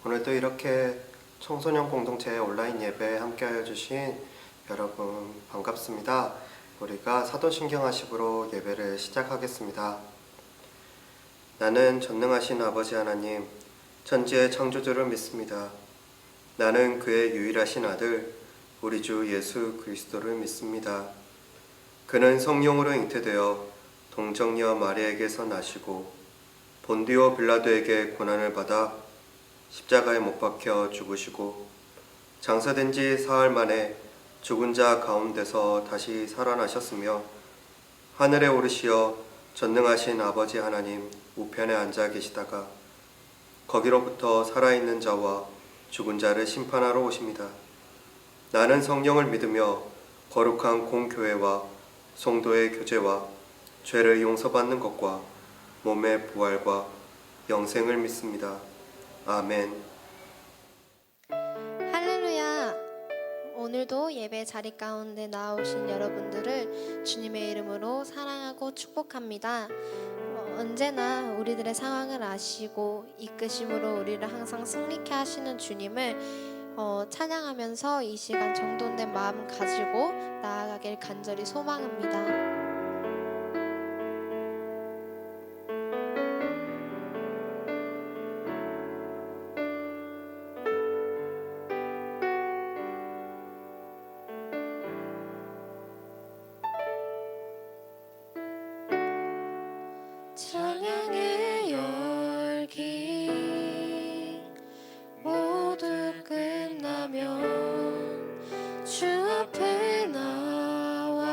오늘도 이렇게 청소년 공동체 온라인 예배에 함께하여 주신 여러분 반갑습니다. 우리가 사도신경하식으로 예배를 시작하겠습니다. 나는 전능하신 아버지 하나님, 천지의 창조주를 믿습니다. 나는 그의 유일하신 아들, 우리 주 예수 그리스도를 믿습니다. 그는 성령으로 잉태되어 동정녀 마리아에게서 나시고 본디오 빌라도에게 고난을 받아 십자가에 못 박혀 죽으시고 장사된 지 사흘 만에 죽은 자 가운데서 다시 살아나셨으며 하늘에 오르시어 전능하신 아버지 하나님 우편에 앉아 계시다가 거기로부터 살아있는 자와 죽은 자를 심판하러 오십니다. 나는 성령을 믿으며 거룩한 공교회와 성도의 교제와 죄를 용서받는 것과 몸의 부활과 영생을 믿습니다. 아멘. 할렐루야! 오늘도 예배 자리 가운데 나오신 여러분들을 주님의 이름으로 사랑하고 축복합니다. 언제나 우리들의 상황을 아시고 이끄심으로 우리를 항상 승리케 하시는 주님을 찬양하면서 이 시간 정돈된 마음 가지고 나아가길 간절히 소망합니다. 찬양의 열기 모두 끝나면 주 앞에 나와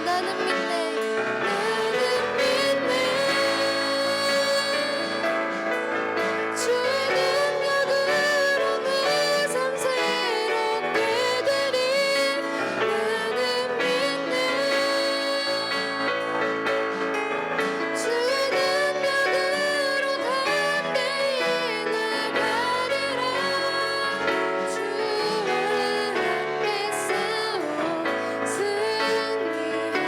나는 믿네 나는 믿네 주의 능력으로 내 삶 새롭게 되리 나는 믿네 주의 능력으로 담대히 나가리라 주와 함께 싸워 승리하리라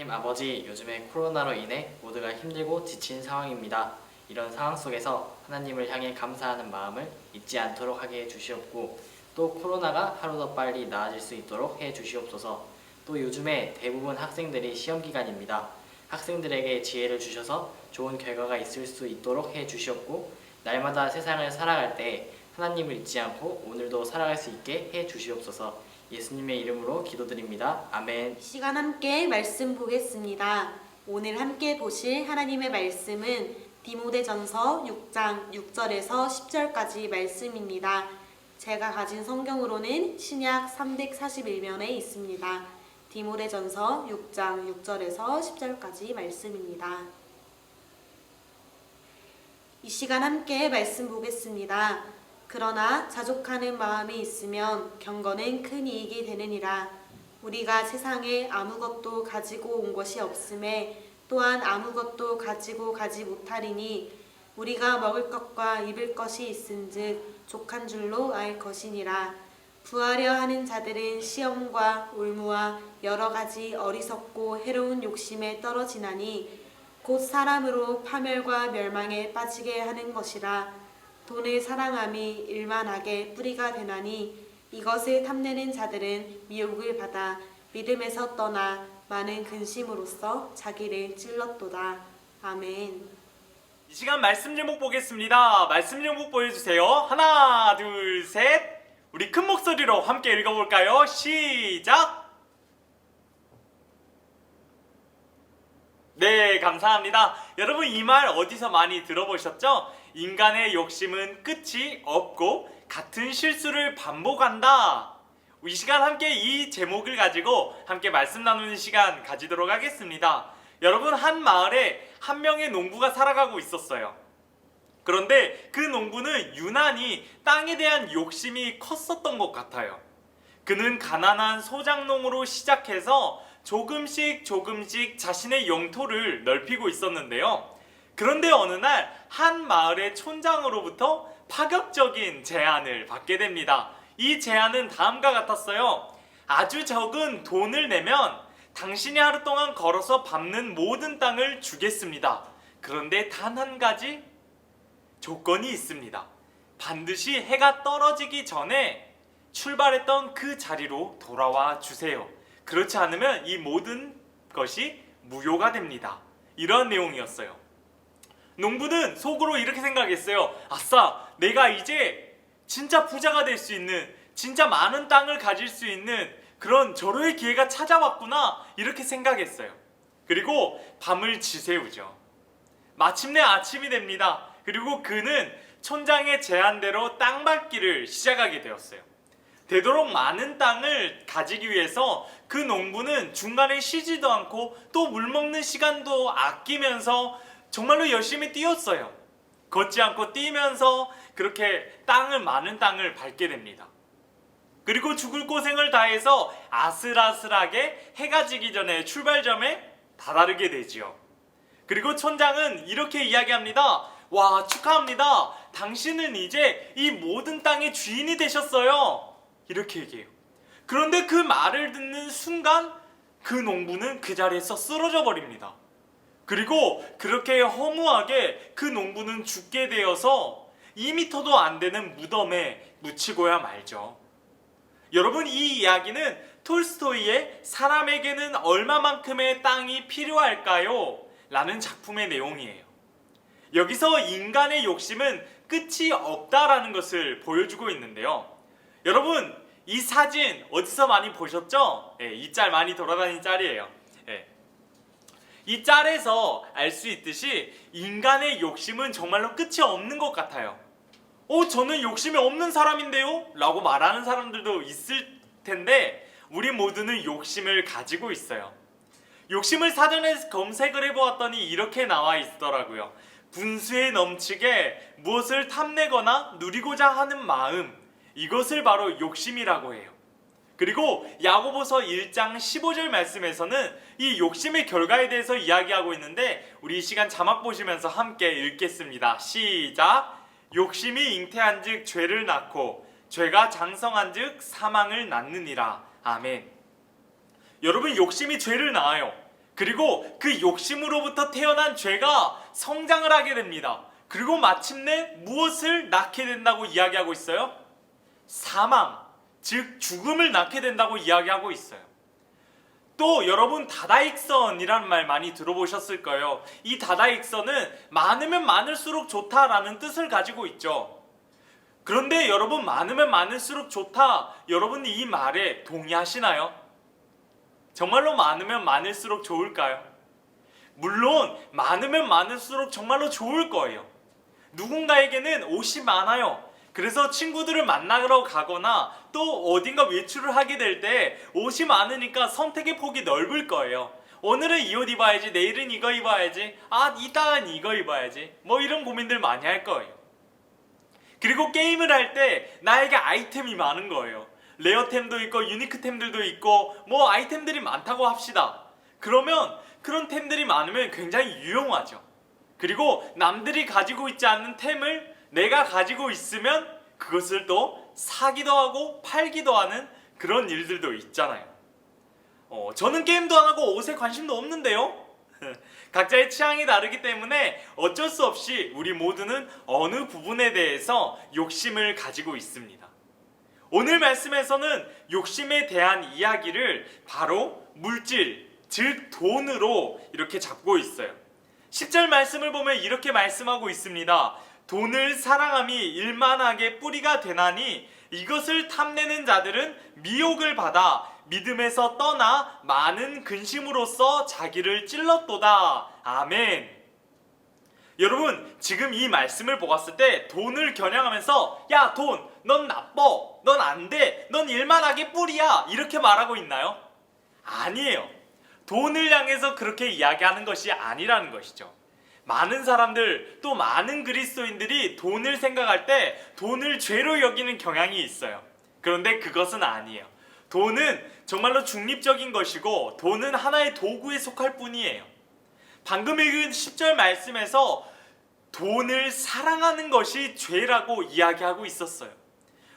하나님 아버지, 요즘에 코로나로 인해 모두가 힘들고 지친 상황입니다. 이런 상황 속에서 하나님을 향해 감사하는 마음을 잊지 않도록 하게 해주시옵고, 또 코로나가 하루 더 빨리 나아질 수 있도록 해주시옵소서. 또 요즘에 대부분 학생들이 시험 기간입니다. 학생들에게 지혜를 주셔서 좋은 결과가 있을 수 있도록 해주시옵고, 날마다 세상을 살아갈 때 하나님을 잊지 않고 오늘도 살아갈 수 있게 해주시옵소서. 예수님의 이름으로 기도드립니다. 아멘. 이 시간 함께 말씀 보겠습니다. 오늘 함께 보실 하나님의 말씀은 디모데전서 6장 6절에서 10절까지 말씀입니다. 제가 가진 성경으로는 신약 341면에 있습니다. 디모데전서 6장 6절에서 10절까지 말씀입니다. 이 시간 함께 말씀 보겠습니다. 그러나 자족하는 마음이 있으면 경건은 큰 이익이 되느니라. 우리가 세상에 아무것도 가지고 온 것이 없음에 또한 아무것도 가지고 가지 못하리니 우리가 먹을 것과 입을 것이 있은즉 족한 줄로 알 것이니라. 부하려 하는 자들은 시험과 올무와 여러 가지 어리석고 해로운 욕심에 떨어지나니 곧 사람으로 파멸과 멸망에 빠지게 하는 것이라. 돈을 사랑함이 일만하게 뿌리가 되나니 이것을 탐내는 자들은 미혹을 받아 믿음에서 떠나 많은 근심으로써 자기를 찔렀도다. 아멘. 이 시간 말씀 제목 보겠습니다. 말씀 제목 보여주세요. 하나, 둘, 셋. 우리 큰 목소리로 함께 읽어볼까요? 시작! 네, 감사합니다. 여러분, 이 말 어디서 많이 들어보셨죠? 인간의 욕심은 끝이 없고 같은 실수를 반복한다. 이 시간 함께 이 제목을 가지고 함께 말씀 나누는 시간 가지도록 하겠습니다. 여러분, 한 마을에 한 명의 농부가 살아가고 있었어요. 그런데 그 농부는 유난히 땅에 대한 욕심이 컸었던 것 같아요. 그는 가난한 소작농으로 시작해서 조금씩 자신의 영토를 넓히고 있었는데요. 그런데 어느 날 한 마을의 촌장으로부터 파격적인 제안을 받게 됩니다. 이 제안은 다음과 같았어요. 아주 적은 돈을 내면 당신이 하루 동안 걸어서 밟는 모든 땅을 주겠습니다. 그런데 단 한 가지 조건이 있습니다. 반드시 해가 떨어지기 전에 출발했던 그 자리로 돌아와 주세요. 그렇지 않으면 이 모든 것이 무효가 됩니다. 이런 내용이었어요. 농부는 속으로 이렇게 생각했어요. 아싸, 내가 이제 진짜 부자가 될 수 있는, 진짜 많은 땅을 가질 수 있는 그런 절호의 기회가 찾아왔구나, 이렇게 생각했어요. 그리고 밤을 지새우죠. 마침내 아침이 됩니다. 그리고 그는 촌장의 제안대로 땅 밟기를 시작하게 되었어요. 되도록 많은 땅을 가지기 위해서 그 농부는 중간에 쉬지도 않고 또 물 먹는 시간도 아끼면서 정말로 열심히 뛰었어요. 걷지 않고 뛰면서 그렇게 많은 땅을 밟게 됩니다. 그리고 죽을 고생을 다해서 아슬아슬하게 해가 지기 전에 출발점에 다다르게 되지요. 그리고 촌장은 이렇게 이야기합니다. 와, 축하합니다. 당신은 이제 이 모든 땅의 주인이 되셨어요. 이렇게 얘기해요. 그런데 그 말을 듣는 순간 그 농부는 그 자리에서 쓰러져 버립니다. 그리고 그렇게 허무하게 그 농부는 죽게 되어서 2m도 안 되는 무덤에 묻히고야 말죠. 여러분, 이 이야기는 톨스토이의 사람에게는 얼마만큼의 땅이 필요할까요? 라는 작품의 내용이에요. 여기서 인간의 욕심은 끝이 없다라는 것을 보여주고 있는데요. 여러분, 이 사진 어디서 많이 보셨죠? 이 짤 많이 돌아다니는 짤이에요. 이 짤에서 알 수 있듯이 인간의 욕심은 정말로 끝이 없는 것 같아요. 저는 욕심이 없는 사람인데요? 라고 말하는 사람들도 있을 텐데 우리 모두는 욕심을 가지고 있어요. 욕심을 사전에 검색을 해보았더니 이렇게 나와 있더라고요. 분수에 넘치게 무엇을 탐내거나 누리고자 하는 마음, 이것을 바로 욕심이라고 해요. 그리고 야고보서 1장 15절 말씀에서는 이 욕심의 결과에 대해서 이야기하고 있는데 우리 이 시간 자막 보시면서 함께 읽겠습니다. 시작! 욕심이 잉태한즉 죄를 낳고 죄가 장성한즉 사망을 낳느니라. 아멘. 여러분, 욕심이 죄를 낳아요. 그리고 그 욕심으로부터 태어난 죄가 성장을 하게 됩니다. 그리고 마침내 무엇을 낳게 된다고 이야기하고 있어요? 사망, 즉 죽음을 낳게 된다고 이야기하고 있어요. 또 여러분 다다익선이라는 말 많이 들어보셨을 거예요. 이 다다익선은 많으면 많을수록 좋다라는 뜻을 가지고 있죠. 그런데 여러분 많으면 많을수록 좋다, 여러분 이 말에 동의하시나요? 정말로 많으면 많을수록 좋을까요? 물론 많으면 많을수록 정말로 좋을 거예요. 누군가에게는 옷이 많아요. 그래서 친구들을 만나러 가거나 또 어딘가 외출을 하게 될 때 옷이 많으니까 선택의 폭이 넓을 거예요. 오늘은 이 옷 입어야지, 내일은 이거 입어야지, 이따는 이거 입어야지, 뭐 이런 고민들 많이 할 거예요. 그리고 게임을 할 때 나에게 아이템이 많은 거예요. 레어템도 있고 유니크템들도 있고 뭐 아이템들이 많다고 합시다. 그러면 그런 템들이 많으면 굉장히 유용하죠. 그리고 남들이 가지고 있지 않는 템을 내가 가지고 있으면 그것을 또 사기도 하고 팔기도 하는 그런 일들도 있잖아요. 저는 게임도 안 하고 옷에 관심도 없는데요. 각자의 취향이 다르기 때문에 어쩔 수 없이 우리 모두는 어느 부분에 대해서 욕심을 가지고 있습니다. 오늘 말씀에서는 욕심에 대한 이야기를 바로 물질, 즉 돈으로 이렇게 잡고 있어요. 10절 말씀을 보면 이렇게 말씀하고 있습니다. 돈을 사랑함이 일만하게 뿌리가 되나니 이것을 탐내는 자들은 미혹을 받아 믿음에서 떠나 많은 근심으로써 자기를 찔렀도다. 아멘. 여러분 지금 이 말씀을 보았을 때 돈을 겨냥하면서 야 돈, 넌 나빠, 넌 안 돼, 넌 일만하게 뿌리야 이렇게 말하고 있나요? 아니에요. 돈을 향해서 그렇게 이야기하는 것이 아니라는 것이죠. 많은 사람들 또 많은 그리스도인들이 돈을 생각할 때 돈을 죄로 여기는 경향이 있어요. 그런데 그것은 아니에요. 돈은 정말로 중립적인 것이고 돈은 하나의 도구에 속할 뿐이에요. 방금 읽은 10절 말씀에서 돈을 사랑하는 것이 죄라고 이야기하고 있었어요.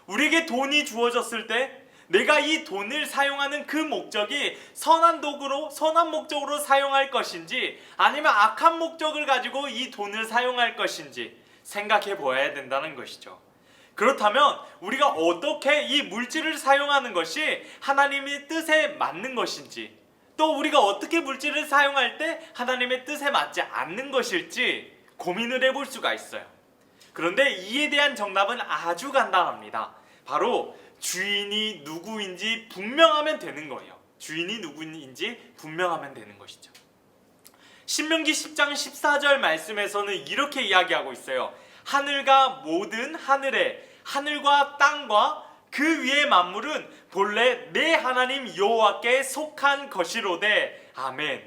우리에게 돈이 주어졌을 때 내가 이 돈을 사용하는 그 목적이 선한 도구로, 선한 목적으로 사용할 것인지 아니면 악한 목적을 가지고 이 돈을 사용할 것인지 생각해 보아야 된다는 것이죠. 그렇다면 우리가 어떻게 이 물질을 사용하는 것이 하나님의 뜻에 맞는 것인지, 또 우리가 어떻게 물질을 사용할 때 하나님의 뜻에 맞지 않는 것일지 고민을 해볼 수가 있어요. 그런데 이에 대한 정답은 아주 간단합니다. 바로 주인이 누구인지 분명하면 되는 거예요. 주인이 누구인지 분명하면 되는 것이죠. 신명기 10장 14절 말씀에서는 이렇게 이야기하고 있어요. 하늘과 모든 하늘에, 하늘과 땅과 그 위의 만물은 본래 내 하나님 여호와께 속한 것이로되. 아멘.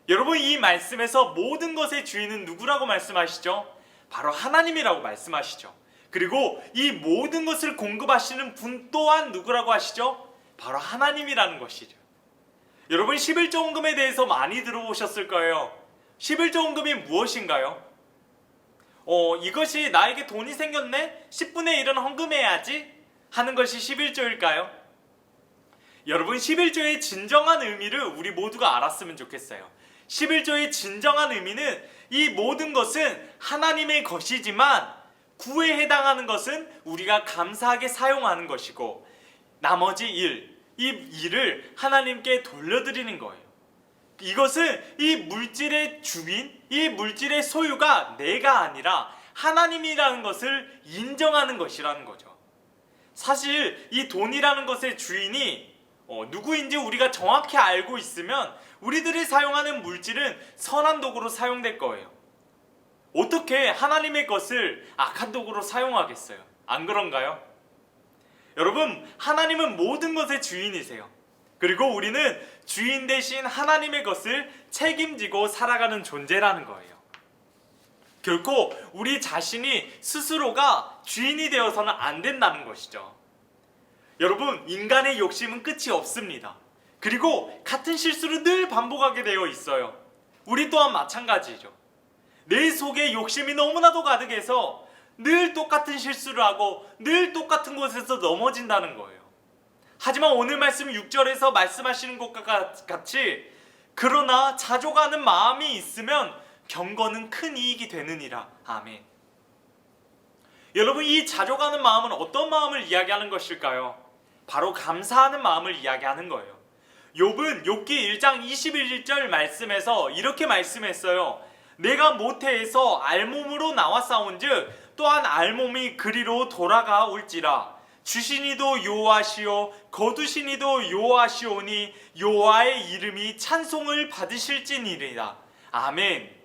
여러분 이 말씀에서 모든 것의 주인은 누구라고 말씀하시죠? 바로 하나님이라고 말씀하시죠. 그리고 이 모든 것을 공급하시는 분 또한 누구라고 하시죠? 바로 하나님이라는 것이죠. 여러분 11조 헌금에 대해서 많이 들어보셨을 거예요. 11조 헌금이 무엇인가요? 이것이 나에게 돈이 생겼네? 10분의 1은 헌금해야지 하는 것이 11조일까요? 여러분 11조의 진정한 의미를 우리 모두가 알았으면 좋겠어요. 11조의 진정한 의미는 이 모든 것은 하나님의 것이지만 구에 해당하는 것은 우리가 감사하게 사용하는 것이고 나머지 이 일을 하나님께 돌려드리는 거예요. 이것은 이 물질의 주인, 이 물질의 소유가 내가 아니라 하나님이라는 것을 인정하는 것이라는 거죠. 사실 이 돈이라는 것의 주인이 누구인지 우리가 정확히 알고 있으면 우리들이 사용하는 물질은 선한 도구로 사용될 거예요. 어떻게 하나님의 것을 악한 도구로 사용하겠어요? 안 그런가요? 여러분, 하나님은 모든 것의 주인이세요. 그리고 우리는 주인 대신 하나님의 것을 책임지고 살아가는 존재라는 거예요. 결코 우리 자신이 스스로가 주인이 되어서는 안 된다는 것이죠. 여러분, 인간의 욕심은 끝이 없습니다. 그리고 같은 실수를 늘 반복하게 되어 있어요. 우리 또한 마찬가지죠. 내 속에 욕심이 너무나도 가득해서 늘 똑같은 실수를 하고 늘 똑같은 곳에서 넘어진다는 거예요. 하지만 오늘 말씀 6절에서 말씀하시는 것과 같이 그러나 자족하는 마음이 있으면 경건은 큰 이익이 되느니라. 아멘. 여러분, 이 자족하는 마음은 어떤 마음을 이야기하는 것일까요? 바로 감사하는 마음을 이야기하는 거예요. 욥은 욥기 1장 21절 말씀에서 이렇게 말씀했어요. 내가 모태에서 알몸으로 나왔사온즉 또한 알몸이 그리로 돌아가 올지라. 주시니도 여호와시오 거두시니도 여호와시오니 여호와의 이름이 찬송을 받으실지니라. 아멘.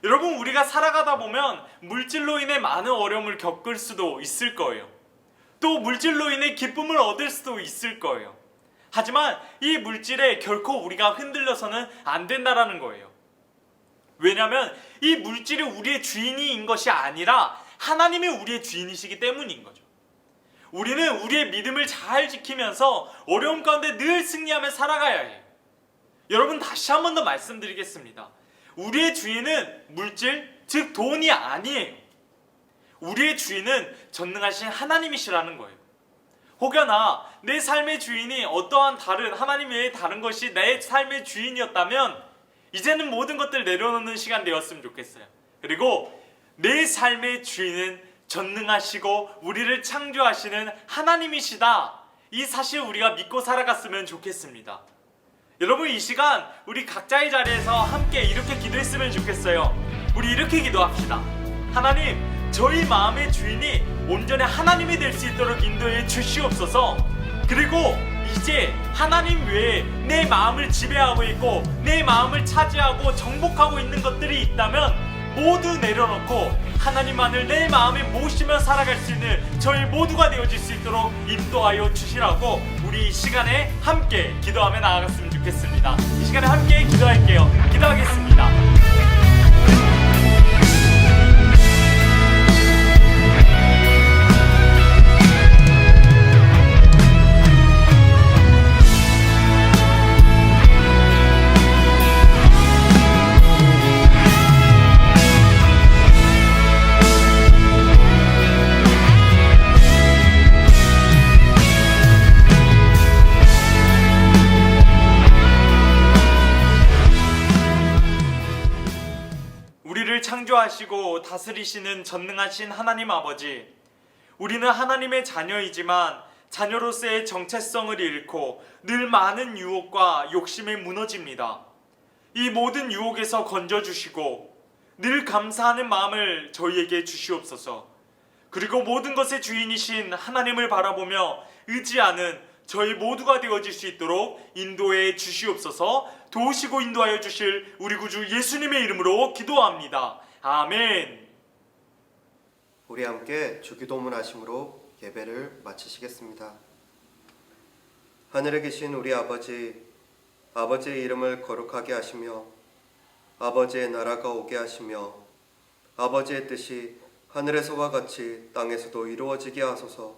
여러분, 우리가 살아가다 보면 물질로 인해 많은 어려움을 겪을 수도 있을 거예요. 또 물질로 인해 기쁨을 얻을 수도 있을 거예요. 하지만 이 물질에 결코 우리가 흔들려서는 안 된다라는 거예요. 왜냐하면 이 물질이 우리의 주인인 것이 아니라 하나님이 우리의 주인이시기 때문인 거죠. 우리는 우리의 믿음을 잘 지키면서 어려움 가운데 늘 승리하며 살아가야 해요. 여러분, 다시 한 번 더 말씀드리겠습니다. 우리의 주인은 물질, 즉 돈이 아니에요. 우리의 주인은 전능하신 하나님이시라는 거예요. 혹여나 내 삶의 주인이 어떠한 다른 하나님 외에 다른 것이 내 삶의 주인이었다면 이제는 모든 것들 내려놓는 시간 되었으면 좋겠어요. 그리고 내 삶의 주인은 전능하시고 우리를 창조하시는 하나님이시다. 이 사실 우리가 믿고 살아갔으면 좋겠습니다. 여러분, 이 시간 우리 각자의 자리에서 함께 이렇게 기도했으면 좋겠어요. 우리 이렇게 기도합시다. 하나님, 저희 마음의 주인이 온전히 하나님이 될 수 있도록 인도해 주시옵소서. 그리고 이제 하나님 외에 내 마음을 지배하고 있고 내 마음을 차지하고 정복하고 있는 것들이 있다면 모두 내려놓고 하나님만을 내 마음에 모시며 살아갈 수 있는 저희 모두가 되어질 수 있도록 인도하여 주시라고 우리 이 시간에 함께 기도하며 나아갔으면 좋겠습니다. 이 시간에 함께 기도할게요. 기도하겠습니다. 창조하시고 다스리시는 전능하신 하나님 아버지, 우리는 하나님의 자녀이지만 자녀로서의 정체성을 잃고 늘 많은 유혹과 욕심에 무너집니다. 이 모든 유혹에서 건져주시고 늘 감사하는 마음을 저희에게 주시옵소서. 그리고 모든 것의 주인이신 하나님을 바라보며 의지하는 저희 모두가 되어질 수 있도록 인도해 주시옵소서. 도우시고 인도하여 주실 우리 구주 예수님의 이름으로 기도합니다. 아멘. 우리 함께 주기도문 하심으로 예배를 마치시겠습니다. 하늘에 계신 우리 아버지, 아버지의 이름을 거룩하게 하시며 아버지의 나라가 오게 하시며 아버지의 뜻이 하늘에서와 같이 땅에서도 이루어지게 하소서.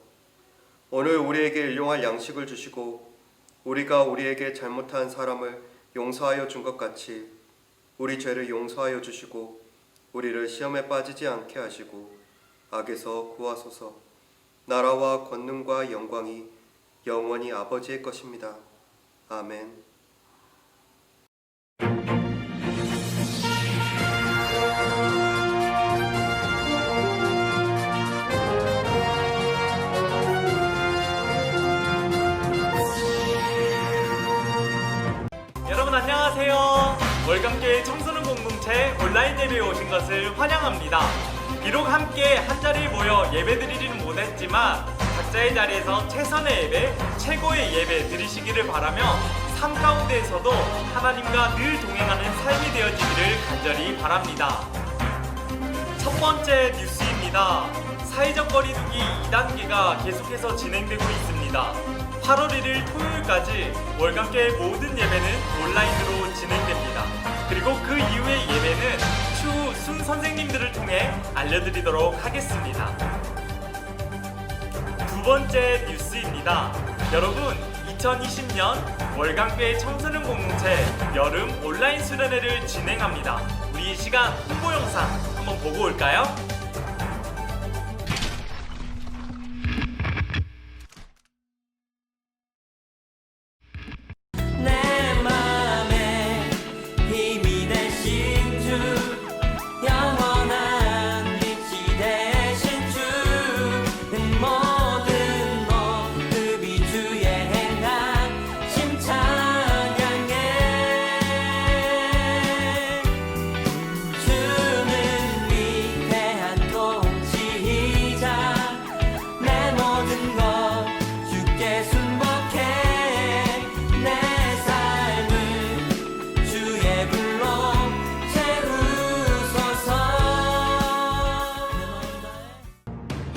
오늘 우리에게 일용할 양식을 주시고 우리가 우리에게 잘못한 사람을 용서하여 준 것 같이 우리 죄를 용서하여 주시고 우리를 시험에 빠지지 않게 하시고 악에서 구하소서. 나라와 권능과 영광이 영원히 아버지의 것입니다. 아멘. 여러분 안녕하세요. 월간교회 청소년 공동체 온라인 예배에 오신 것을 환영합니다. 비록 함께 한자리에 모여 예배드리지는 못했지만 각자의 자리에서 최선의 예배, 최고의 예배 드리시기를 바라며 삶 가운데에서도 하나님과 늘 동행하는 삶이 되어지기를 간절히 바랍니다. 첫 번째 뉴스입니다. 사회적 거리두기 2단계가 계속해서 진행되고 있습니다. 8월 1일 토요일까지 월간교회 모든 예배는 온라인으로 진행됩니다. 그리고 그 이후의 예배는 추후 순 선생님들을 통해 알려드리도록 하겠습니다. 두 번째 뉴스입니다. 여러분, 2020년 월간교회 청소년 공동체 여름 온라인 수련회를 진행합니다. 우리 이 시간 홍보 영상 한번 보고 올까요? 내 맘에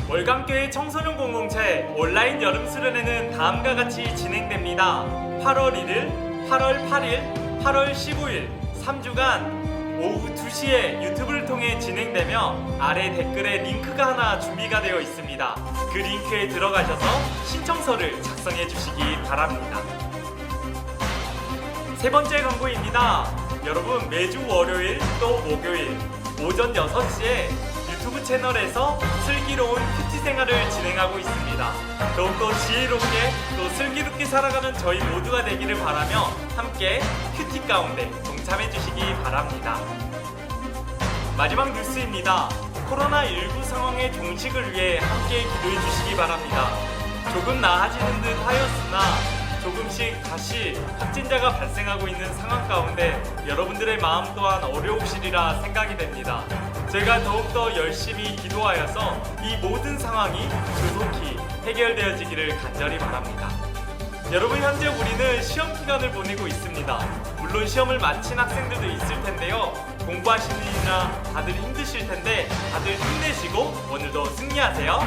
월감교회 청소년 공동체 온라인 여름 수련회는 다음과 같이 진행됩니다. 8월 1일, 8월 8일, 8월 15일 3주간 오후 2시에 유튜브를 통해 진행되며 아래 댓글에 링크가 하나 준비가 되어 있습니다. 그 링크에 들어가셔서 신청서를 작성해 주시기 바랍니다. 세 번째 광고입니다. 여러분, 매주 월요일 또 목요일 오전 6시에 유튜브 채널에서 슬기로운 큐티 생활을 진행하고 있습니다. 더욱더 지혜롭게 또 슬기롭게 살아가는 저희 모두가 되기를 바라며 함께 큐티 가운데 동참해 주시기 바랍니다. 마지막 뉴스입니다. 코로나19 상황의 종식을 위해 함께 기도해 주시기 바랍니다. 조금 나아지는 듯 하였으나 조금씩 다시 확진자가 발생하고 있는 상황 가운데 여러분들의 마음 또한 어려우시리라 생각이 됩니다. 제가 더욱더 열심히 기도하여서 이 모든 상황이 조속히 해결되어지기를 간절히 바랍니다. 여러분, 현재 우리는 시험 기간을 보내고 있습니다. 물론 시험을 마친 학생들도 있을 텐데요. 공부하시느라 다들 힘드실 텐데 다들 힘내시고 오늘도 승리하세요.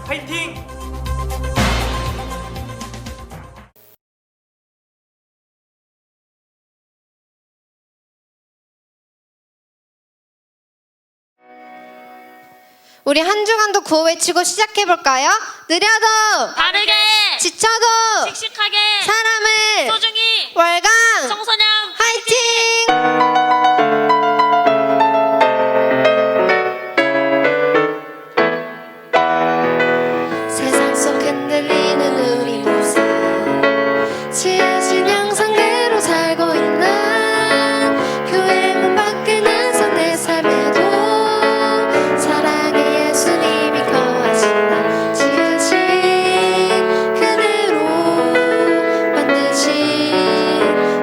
파이팅! 우리 한 주간도 구호 외치고 시작해볼까요? 느려도 바르게 지쳐도 씩씩하게 사람을 소중히 월강 청소년 화이팅! 세상 속 흔들리는 우리 모습 지어진 형상대로 살고 있나 교회 문 밖에 나선 내 삶에도 사랑의 예수님이 거하시나 지으신 그대로 만드신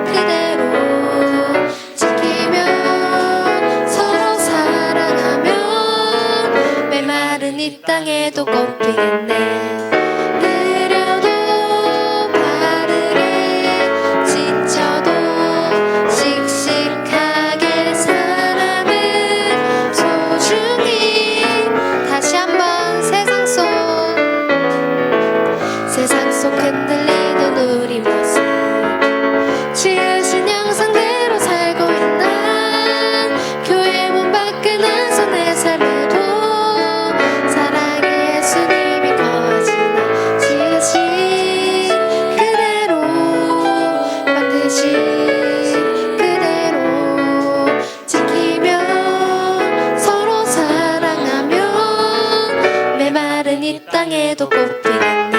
그대로 지키며 서로 사랑하며 메마른 이 땅에도 꽃 피겠네. 느려도 바르게 지쳐도 씩씩하게 사람을 소중히 다시 한번 세상 속 흔들리는 우리 모습 지으신 형상대로 살고 있나 교회 문 밖에 나서 내 삶에도 사랑의 예수님이 거하시나 지으신 그대로 만드신 그대로 지키며 서로 사랑하며 메마른 이 땅에도 꽃 피겠네.